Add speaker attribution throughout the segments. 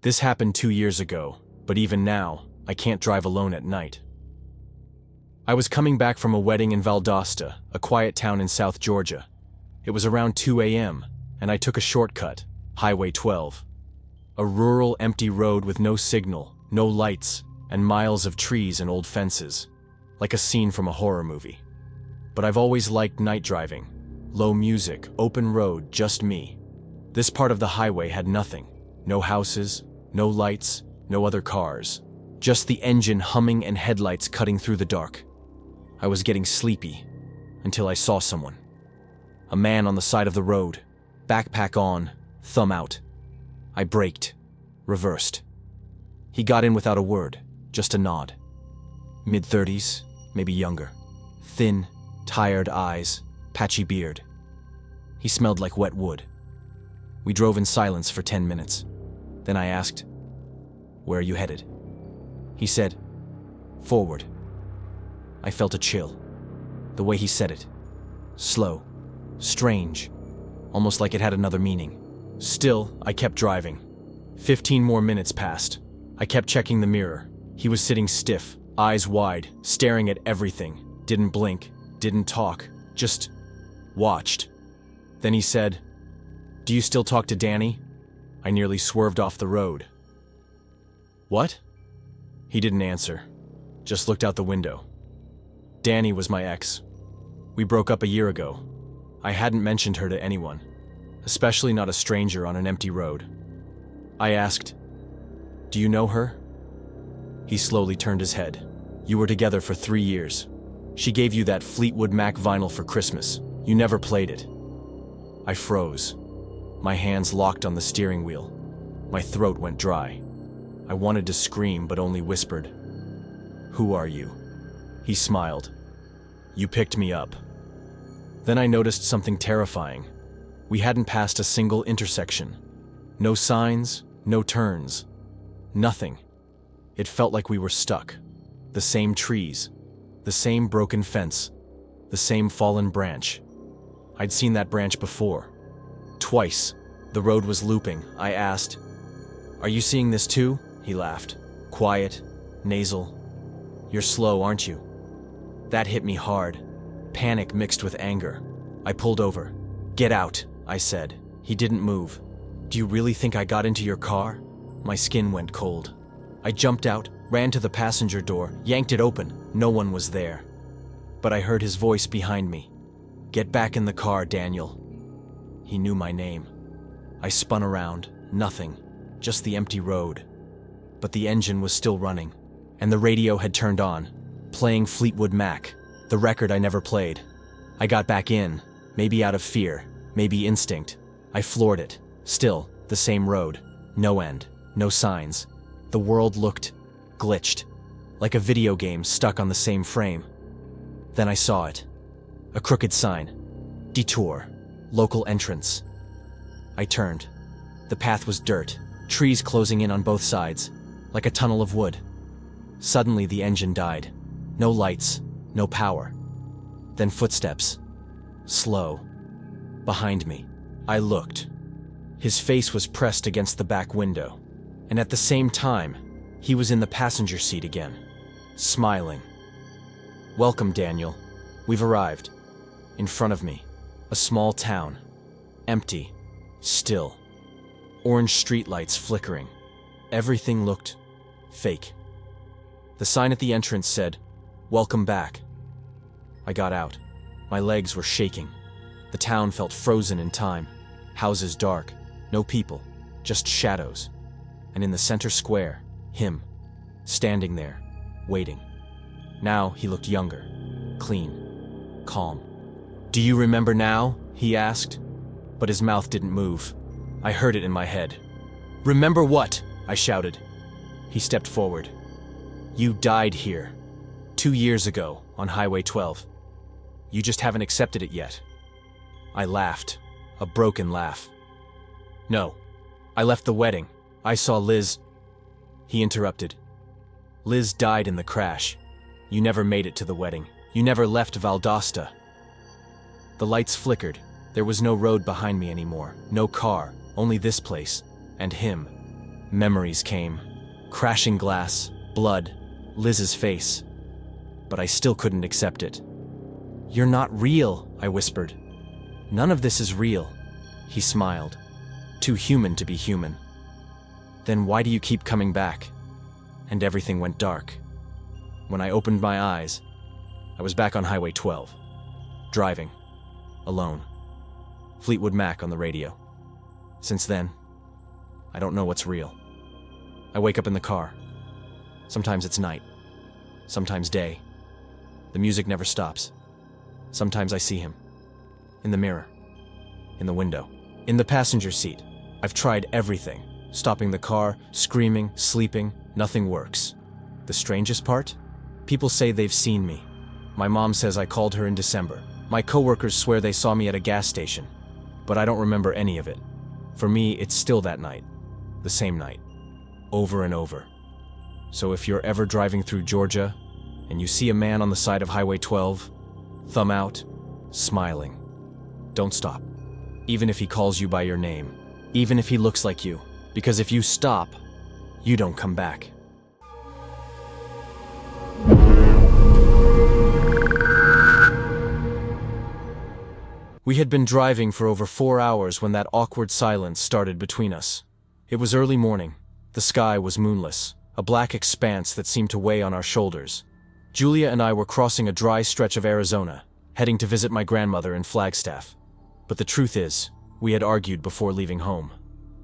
Speaker 1: This happened 2 years ago, but even now, I can't drive alone at night. I was coming back from a wedding in Valdosta, a quiet town in South Georgia. It was around 2 a.m., and I took a shortcut, Highway 12. A rural, empty road with no signal, no lights, and miles of trees and old fences, like a scene from a horror movie. But I've always liked night driving. Low music, open road, just me. This part of the highway had nothing. No houses, no lights, no other cars. Just the engine humming and headlights cutting through the dark. I was getting sleepy, until I saw someone. A man on the side of the road, backpack on, thumb out. I braked, reversed. He got in without a word, just a nod. Mid-30s, maybe younger. Thin, tired eyes, patchy beard. He smelled like wet wood. We drove in silence for 10 minutes. Then I asked, "Where are you headed?" He said, "Forward." I felt a chill. The way he said it. Slow, strange, almost like it had another meaning. Still, I kept driving. 15 more minutes passed. I kept checking the mirror. He was sitting stiff, eyes wide, staring at everything. Didn't blink, didn't talk, just watched. Then he said, "Do you still talk to Danny?" I nearly swerved off the road. "What?" He didn't answer, just looked out the window. Danny was my ex. We broke up a year ago. I hadn't mentioned her to anyone, especially not a stranger on an empty road. I asked, "Do you know her?" He slowly turned his head. "You were together for 3 years. She gave you that Fleetwood Mac vinyl for Christmas. You never played it." I froze. My hands locked on the steering wheel. My throat went dry. I wanted to scream, but only whispered, "Who are you?" He smiled. "You picked me up." Then I noticed something terrifying. We hadn't passed a single intersection. No signs, no turns. Nothing. It felt like we were stuck. The same trees, the same broken fence, the same fallen branch. I'd seen that branch before. Twice. The road was looping. I asked, "Are you seeing this too?" He laughed. Quiet, nasal. "You're slow, aren't you?" That hit me hard. Panic mixed with anger. I pulled over. "Get out," I said. He didn't move. "Do you really think I got into your car?" My skin went cold. I jumped out, ran to the passenger door, yanked it open. No one was there. But I heard his voice behind me. "Get back in the car, Daniel." He knew my name. I spun around. Nothing. Just the empty road. But the engine was still running, and the radio had turned on, playing Fleetwood Mac, the record I never played. I got back in, maybe out of fear, maybe instinct. I floored it. Still, the same road. No end. No signs. The world looked glitched, like a video game stuck on the same frame. Then I saw it. A crooked sign. Detour. Local entrance. I turned. The path was dirt, trees closing in on both sides, like a tunnel of wood. Suddenly the engine died. No lights, no power. Then footsteps. Slow. Behind me. I looked. His face was pressed against the back window. And at the same time, he was in the passenger seat again, smiling. "Welcome, Daniel. We've arrived." In front of me, a small town. Empty. Still. Orange streetlights flickering. Everything looked fake. The sign at the entrance said, "Welcome back." I got out. My legs were shaking. The town felt frozen in time. Houses dark. No people. Just shadows. And in the center square, him, standing there, waiting. Now he looked younger, clean, calm. "Do you remember now?" he asked, but his mouth didn't move. I heard it in my head. "Remember what?" I shouted. He stepped forward. "You died here, 2 years ago, on Highway 12. You just haven't accepted it yet." I laughed, a broken laugh. "No, I left the wedding. I saw Liz." He interrupted. "Liz died in the crash. You never made it to the wedding. You never left Valdosta." The lights flickered. There was no road behind me anymore. No car. Only this place. And him. Memories came. Crashing glass, blood, Liz's face. But I still couldn't accept it. "You're not real," I whispered. "None of this is real." He smiled. "Too human to be human." "Then why do you keep coming back?" And everything went dark. When I opened my eyes, I was back on Highway 12, driving, alone. Fleetwood Mac on the radio. Since then, I don't know what's real. I wake up in the car. Sometimes it's night, sometimes day. The music never stops. Sometimes I see him. In the mirror. In the window. In the passenger seat. I've tried everything. Stopping the car, screaming, sleeping, nothing works. The strangest part? People say they've seen me. My mom says I called her in December. My coworkers swear they saw me at a gas station. But I don't remember any of it. For me, it's still that night. The same night. Over and over. So if you're ever driving through Georgia, and you see a man on the side of Highway 12, thumb out, smiling, don't stop. Even if he calls you by your name. Even if he looks like you. Because if you stop, you don't come back. We had been driving for over 4 hours when that awkward silence started between us. It was early morning. The sky was moonless, a black expanse that seemed to weigh on our shoulders. Julia and I were crossing a dry stretch of Arizona, heading to visit my grandmother in Flagstaff. But the truth is, we had argued before leaving home.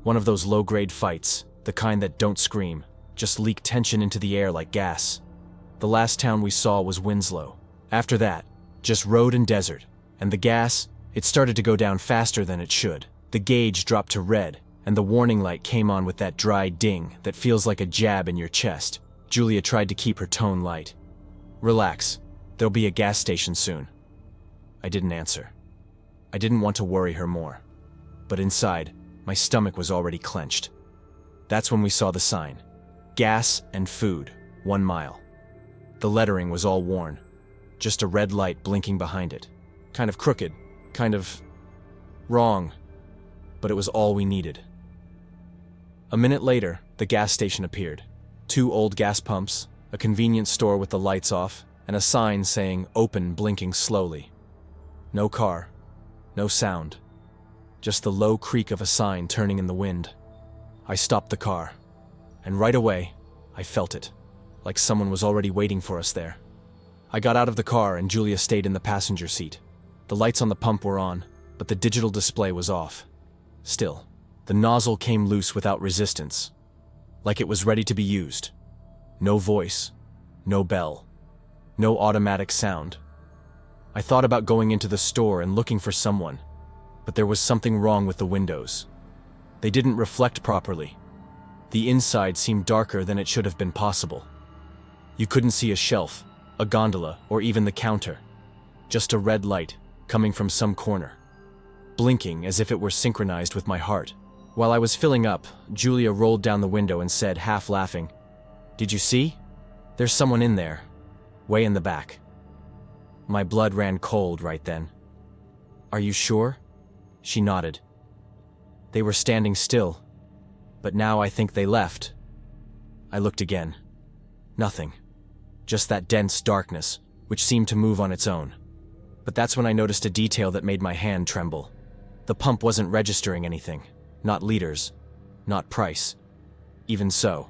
Speaker 1: One of those low-grade fights, the kind that don't scream, just leak tension into the air like gas. The last town we saw was Winslow. After that, just road and desert. And the gas, it started to go down faster than it should. The gauge dropped to red, and the warning light came on with that dry ding that feels like a jab in your chest. Julia tried to keep her tone light. "Relax, there'll be a gas station soon." I didn't answer. I didn't want to worry her more. But inside, my stomach was already clenched. That's when we saw the sign. Gas and food, 1 mile. The lettering was all worn. Just a red light blinking behind it. Kind of crooked, kind of wrong. But it was all we needed. A minute later, the gas station appeared. 2 old gas pumps, a convenience store with the lights off, and a sign saying "Open" blinking slowly. No car, no sound. Just the low creak of a sign turning in the wind. I stopped the car, and right away, I felt it, like someone was already waiting for us there. I got out of the car and Julia stayed in the passenger seat. The lights on the pump were on, but the digital display was off. Still, the nozzle came loose without resistance, like it was ready to be used. No voice, no bell, no automatic sound. I thought about going into the store and looking for someone, but there was something wrong with the windows. They didn't reflect properly. The inside seemed darker than it should have been possible. You couldn't see a shelf, a gondola, or even the counter. Just a red light coming from some corner, blinking as if it were synchronized with my heart. While I was filling up, Julia rolled down the window and said, half laughing, "Did you see? There's someone in there, way in the back." My blood ran cold right then. "Are you sure?" She nodded. "They were standing still, but now I think they left." I looked again. Nothing. Just that dense darkness, which seemed to move on its own. But that's when I noticed a detail that made my hand tremble. The pump wasn't registering anything. Not liters. Not price. Even so,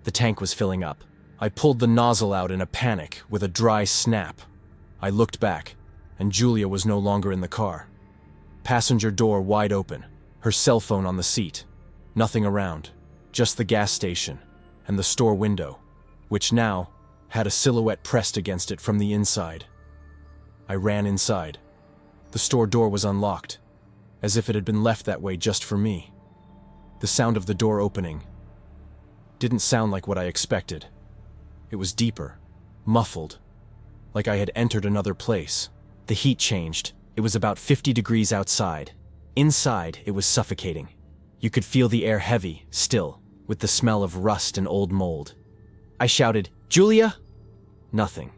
Speaker 1: the tank was filling up. I pulled the nozzle out in a panic with a dry snap. I looked back, and Julia was no longer in the car. Passenger door wide open, her cell phone on the seat. Nothing around, just the gas station and the store window, which now had a silhouette pressed against it from the inside. I ran inside. The store door was unlocked, as if it had been left that way just for me. The sound of the door opening didn't sound like what I expected. It was deeper, muffled, like I had entered another place. The heat changed. It was about 50 degrees outside. Inside, it was suffocating. You could feel the air heavy, still, with the smell of rust and old mold. I shouted, "Julia?" Nothing.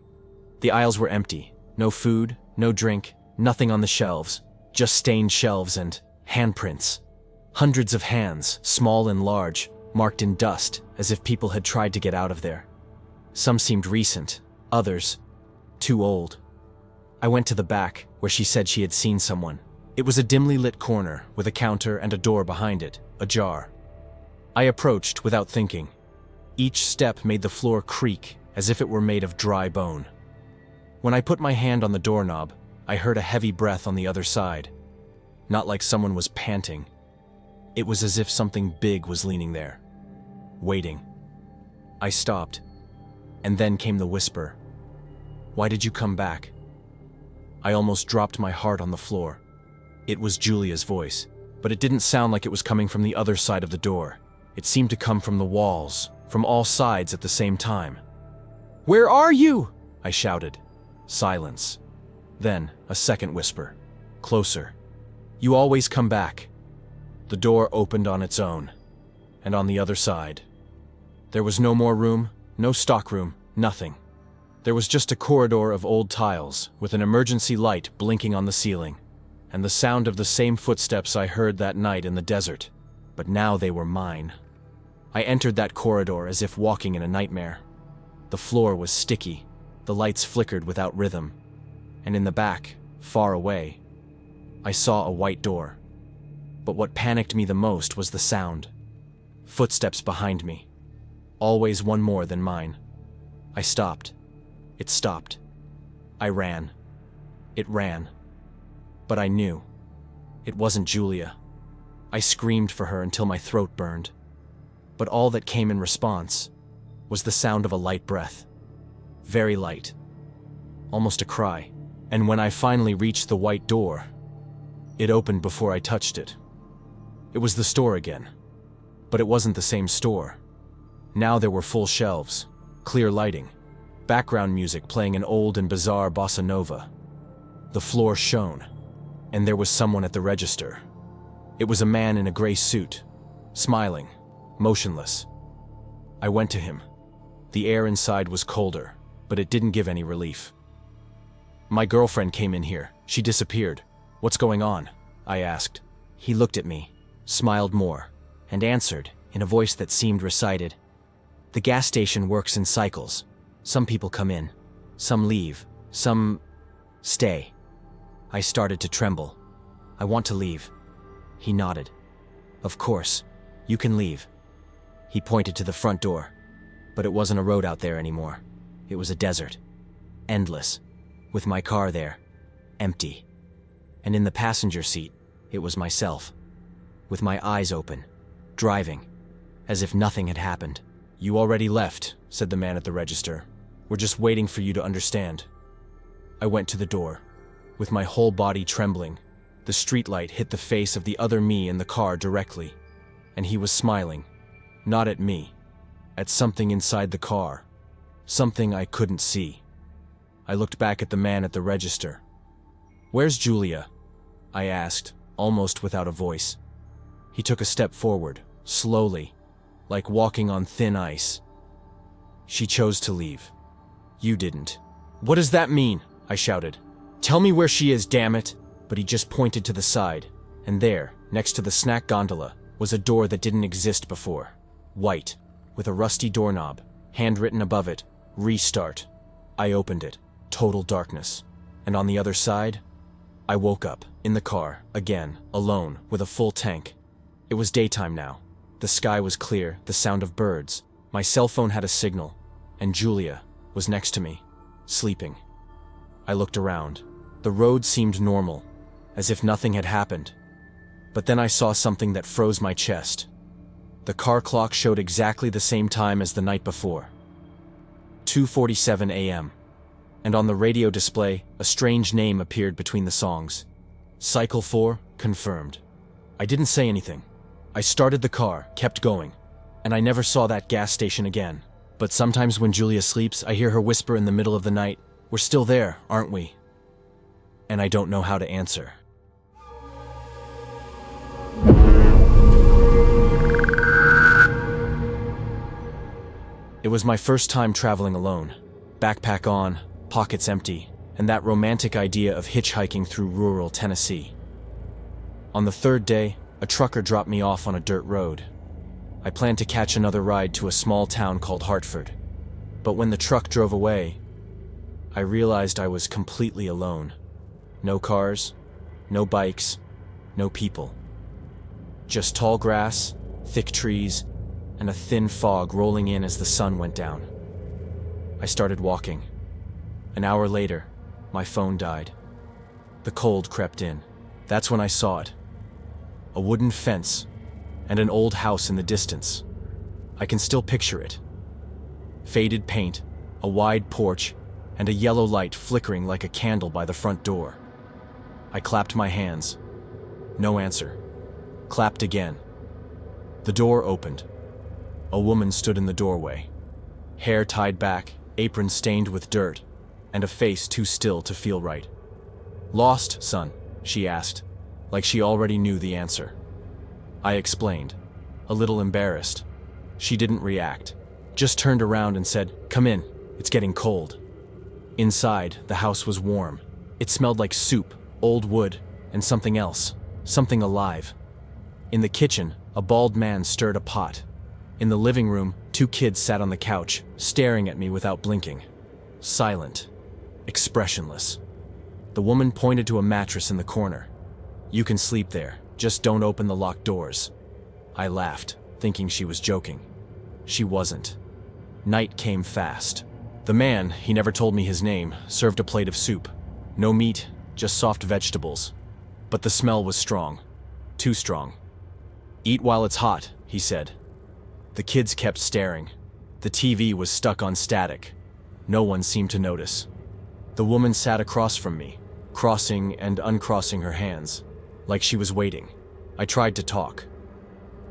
Speaker 1: The aisles were empty. No food, no drink, nothing on the shelves. Just stained shelves and handprints. Hundreds of hands, small and large, marked in dust as if people had tried to get out of there. Some seemed recent, others too old. I went to the back, where she said she had seen someone. It was a dimly lit corner with a counter and a door behind it, ajar. I approached without thinking. Each step made the floor creak as if it were made of dry bone. When I put my hand on the doorknob, I heard a heavy breath on the other side. Not like someone was panting. It was as if something big was leaning there, waiting. I stopped, and then came the whisper. "Why did you come back?" I almost dropped my heart on the floor. It was Julia's voice, but it didn't sound like it was coming from the other side of the door. It seemed to come from the walls, from all sides at the same time. "Where are you?" I shouted. Silence. Then, a second whisper. Closer. "You always come back." The door opened on its own, and on the other side. There was no more room, no stockroom, nothing. There was just a corridor of old tiles, with an emergency light blinking on the ceiling, and the sound of the same footsteps I heard that night in the desert, but now they were mine. I entered that corridor as if walking in a nightmare. The floor was sticky, the lights flickered without rhythm, and in the back, far away, I saw a white door. But what panicked me the most was the sound. Footsteps behind me. Always one more than mine. I stopped. It stopped. I ran. It ran. But I knew. It wasn't Julia. I screamed for her until my throat burned. But all that came in response was the sound of a light breath. Very light. Almost a cry. And when I finally reached the white door, it opened before I touched it. It was the store again. But it wasn't the same store. Now there were full shelves, clear lighting, background music playing an old and bizarre bossa nova. The floor shone, and there was someone at the register. It was a man in a gray suit, smiling, motionless. I went to him. The air inside was colder, but it didn't give any relief. "My girlfriend came in here. She disappeared. What's going on?" I asked. He looked at me, smiled more, and answered in a voice that seemed recited. "The gas station works in cycles. Some people come in, some leave, some stay." I started to tremble. "I want to leave." He nodded. "Of course, you can leave." He pointed to the front door, but it wasn't a road out there anymore. It was a desert, endless, with my car there, empty. And in the passenger seat, it was myself, with my eyes open, driving, as if nothing had happened. "You already left," said the man at the register. "We're just waiting for you to understand." I went to the door, with my whole body trembling. The streetlight hit the face of the other me in the car directly, and he was smiling, not at me, at something inside the car, something I couldn't see. I looked back at the man at the register. "Where's Julia?" I asked, almost without a voice. He took a step forward, slowly, like walking on thin ice. "She chose to leave. You didn't." "What does that mean?" I shouted. "Tell me where she is, damn it!" But he just pointed to the side, and there, next to the snack gondola, was a door that didn't exist before. White, with a rusty doorknob, handwritten above it, "Restart." I opened it. Total darkness. And on the other side, I woke up, in the car, again, alone, with a full tank. It was daytime now. The sky was clear, the sound of birds. My cell phone had a signal, and Julia was next to me, sleeping. I looked around. The road seemed normal, as if nothing had happened. But then I saw something that froze my chest. The car clock showed exactly the same time as the night before. 2:47 a.m. And on the radio display, a strange name appeared between the songs. Cycle 4, confirmed. I didn't say anything. I started the car, kept going, and I never saw that gas station again. But sometimes when Julia sleeps, I hear her whisper in the middle of the night, "We're still there, aren't we?" And I don't know how to answer. It was my first time traveling alone. Backpack on, pockets empty, and that romantic idea of hitchhiking through rural Tennessee. On the third day, a trucker dropped me off on a dirt road. I planned to catch another ride to a small town called Hartford. But when the truck drove away, I realized I was completely alone. No cars, no bikes, no people. Just tall grass, thick trees, and a thin fog rolling in as the sun went down. I started walking. An hour later, my phone died. The cold crept in. That's when I saw it. A wooden fence and an old house in the distance. I can still picture it. Faded paint, a wide porch, and a yellow light flickering like a candle by the front door. I clapped my hands. No answer. Clapped again. The door opened. A woman stood in the doorway. Hair tied back, apron stained with dirt, and a face too still to feel right. "Lost, son?" she asked, like she already knew the answer. I explained, a little embarrassed. She didn't react, just turned around and said, "Come in, it's getting cold." Inside, the house was warm. It smelled like soup, old wood, and something else, something alive. In the kitchen, a bald man stirred a pot. In the living room, 2 kids sat on the couch, staring at me without blinking. Silent, expressionless. The woman pointed to a mattress in the corner. "You can sleep there, just don't open the locked doors." I laughed, thinking she was joking. She wasn't. Night came fast. The man, he never told me his name, served a plate of soup. No meat, just soft vegetables. But the smell was strong. Too strong. "Eat while it's hot," he said. The kids kept staring. The TV was stuck on static. No one seemed to notice. The woman sat across from me, crossing and uncrossing her hands, like she was waiting. I tried to talk.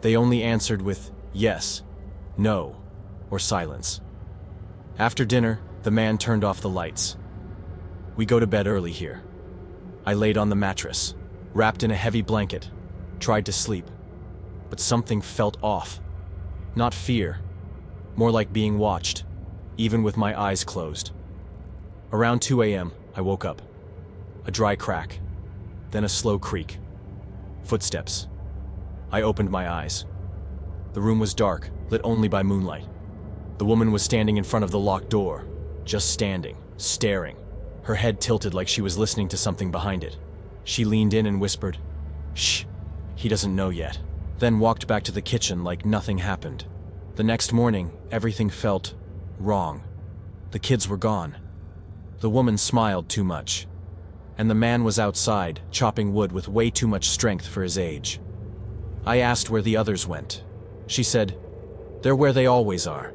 Speaker 1: They only answered with yes, no, or silence. After dinner, the man turned off the lights. "We go to bed early here." I laid on the mattress, wrapped in a heavy blanket, tried to sleep. But something felt off. Not fear, more like being watched, even with my eyes closed. Around 2 a.m., I woke up. A dry crack, then a slow creak. Footsteps. I opened my eyes. The room was dark, lit only by moonlight. The woman was standing in front of the locked door, just standing, staring, her head tilted like she was listening to something behind it. She leaned in and whispered, "Shh, he doesn't know yet," then walked back to the kitchen like nothing happened. The next morning, everything felt wrong. The kids were gone. The woman smiled too much. And the man was outside, chopping wood with way too much strength for his age. I asked where the others went. She said, "They're where they always are."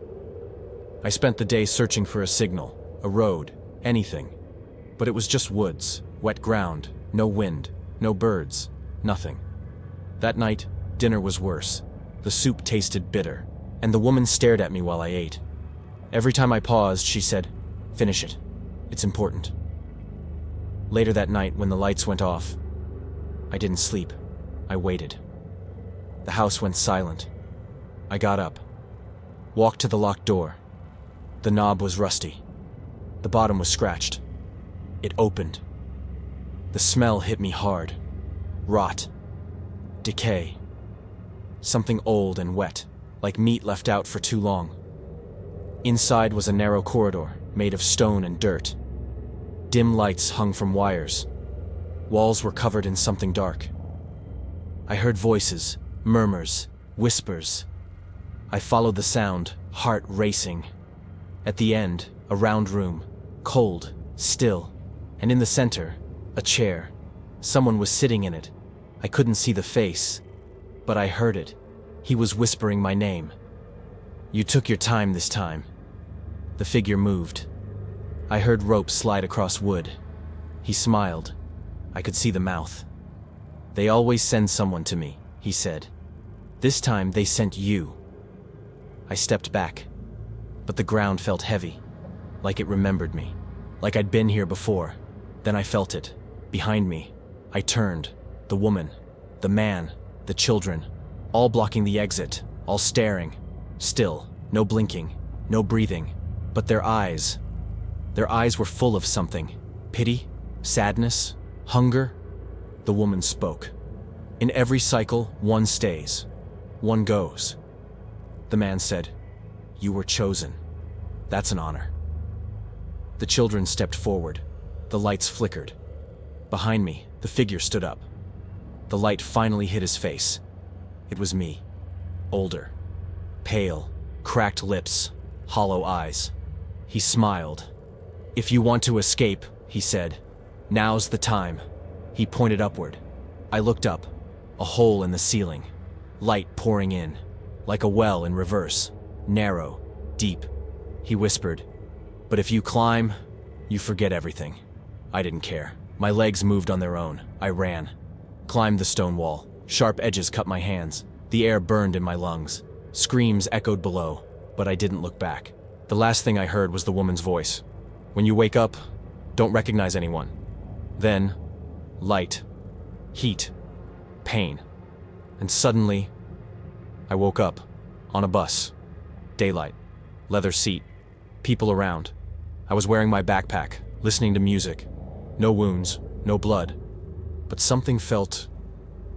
Speaker 1: I spent the day searching for a signal, a road, anything. But it was just woods, wet ground, no wind, no birds, nothing. That night, dinner was worse. The soup tasted bitter, and the woman stared at me while I ate. Every time I paused, she said, "Finish it. It's important." Later that night, when the lights went off, I didn't sleep. I waited. The house went silent. I got up, walked to the locked door. The knob was rusty. The bottom was scratched. It opened. The smell hit me hard. Rot. Decay. Something old and wet, like meat left out for too long. Inside was a narrow corridor, made of stone and dirt. Dim lights hung from wires. Walls were covered in something dark. I heard voices, murmurs, whispers. I followed the sound, heart racing. At the end, a round room, cold, still, and in the center, a chair. Someone was sitting in it. I couldn't see the face, but I heard it. He was whispering my name. "You took your time this time." The figure moved. I heard rope slide across wood. He smiled. I could see the mouth. "They always send someone to me," he said. "This time they sent you." I stepped back, but the ground felt heavy, like it remembered me, like I'd been here before. Then I felt it, behind me. I turned. The woman, the man, the children, all blocking the exit, all staring. Still, no blinking, no breathing, but their eyes were full of something. Pity, sadness, hunger. The woman spoke. "In every cycle, one stays, one goes. The man said, "You were chosen. That's an honor." The children stepped forward. The lights flickered. Behind me, the figure stood up. The light finally hit his face. It was me. Older. Pale. Cracked lips. Hollow eyes. He smiled. "If you want to escape," he said, "now's the time." He pointed upward. I looked up. A hole in the ceiling. Light pouring in. Like a well in reverse. Narrow. Deep. He whispered, "But if you climb, you forget everything." I didn't care. My legs moved on their own. I ran. Climbed the stone wall. Sharp edges cut my hands. The air burned in my lungs. Screams echoed below, but I didn't look back. The last thing I heard was the woman's voice. "When you wake up, don't recognize anyone." Then, light, heat, pain. And suddenly, I woke up, on a bus. Daylight, leather seat, people around. I was wearing my backpack, listening to music. No wounds, no blood. But something felt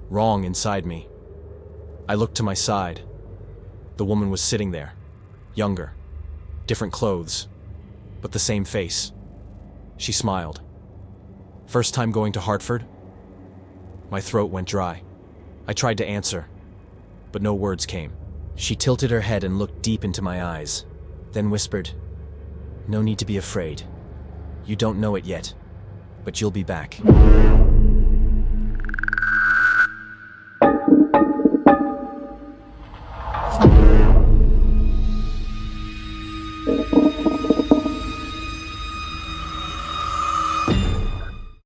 Speaker 1: wrong inside me. I looked to my side. The woman was sitting there, younger, different clothes, but the same face. She smiled. "First time going to Hartford?" My throat went dry. I tried to answer, but no words came. She tilted her head and looked deep into my eyes, then whispered, "No need to be afraid. You don't know it yet, but you'll be back."